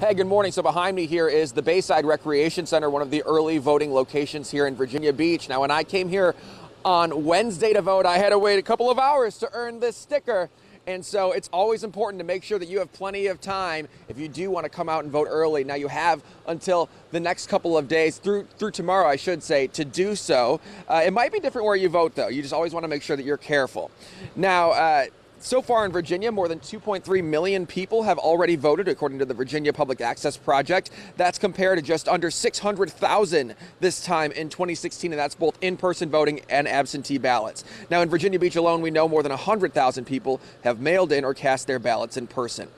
Hey, good morning. So behind me here is the Bayside Recreation Center, one of the early voting locations here in Virginia Beach. Now, when I came here on Wednesday to vote, I had to wait a couple of hours to earn this sticker. And so it's always important to make sure that you have plenty of time if you do want to come out and vote early. Now, you have until the next couple of days, through tomorrow, I should say, to do so. It might be different where you vote, though. You just always want to make sure that you're careful. Now, so far in Virginia, more than 2.3 million people have already voted, according to the Virginia Public Access Project. That's compared to just under 600,000 this time in 2016, and that's both in-person voting and absentee ballots. Now, in Virginia Beach alone, we know more than 100,000 people have mailed in or cast their ballots in person.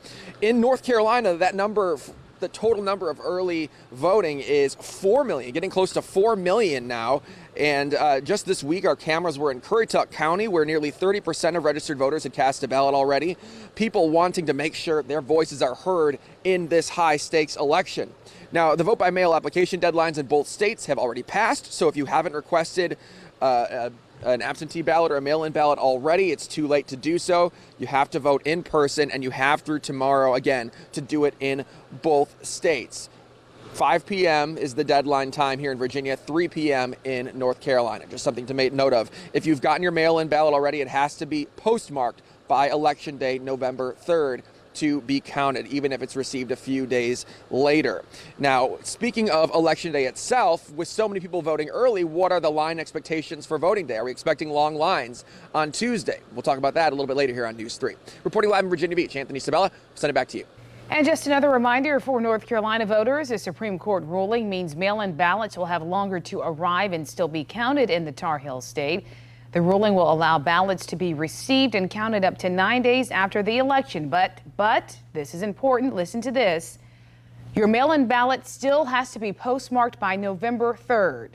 In North Carolina, that number, the total number of early voting is 4 million, getting close to 4 million now. And just this week, our cameras were in Currituck County, where nearly 30% of registered voters had cast a ballot already. People wanting to make sure their voices are heard in this high-stakes election. Now, the vote-by-mail application deadlines in both states have already passed, so if you haven't requested an absentee ballot or a mail-in ballot already, it's too late to do so. You have to vote in person, and you have through tomorrow, again, to do it in both states. 5 p.m. is the deadline time here in Virginia, 3 p.m. in North Carolina. Just something to make note of. If you've gotten your mail-in ballot already, it has to be postmarked by Election Day, November 3rd, to be counted, even if it's received a few days later. Now, speaking of Election Day itself, with so many people voting early, what are the line expectations for voting day? Are we expecting long lines on Tuesday? We'll talk about that a little bit later here on News 3. Reporting live in Virginia Beach, Anthony Sabella, send it back to you. And just another reminder for North Carolina voters, a Supreme Court ruling means mail-in ballots will have longer to arrive and still be counted in the Tar Heel state. The ruling will allow ballots to be received and counted up to 9 days after the election. But this is important. Listen to this. Your mail-in ballot still has to be postmarked by November 3rd.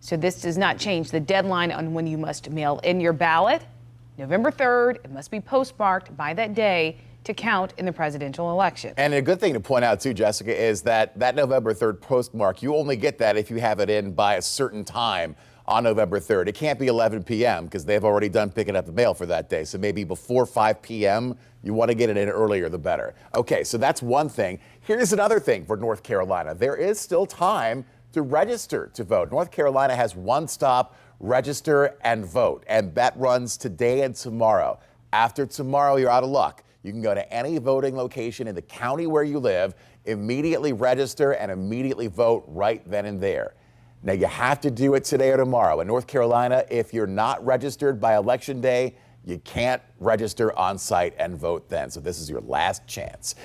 So this does not change the deadline on when you must mail in your ballot. November 3rd, it must be postmarked by that day to count in the presidential election. And a good thing to point out, too, Jessica, is that November 3rd postmark, you only get that if you have it in by a certain time on November 3rd. It can't be 11 p.m. because they've already done picking up the mail for that day. So maybe before 5 p.m., you want to get it in earlier, the better. Okay, so that's one thing. Here's another thing for North Carolina. There is still time to register to vote. North Carolina has one stop, register and vote, and that runs today and tomorrow. After tomorrow, you're out of luck. You can go to any voting location in the county where you live, immediately register, and immediately vote right then and there. Now, you have to do it today or tomorrow. In North Carolina, if you're not registered by Election Day, you can't register on site and vote then. So this is your last chance.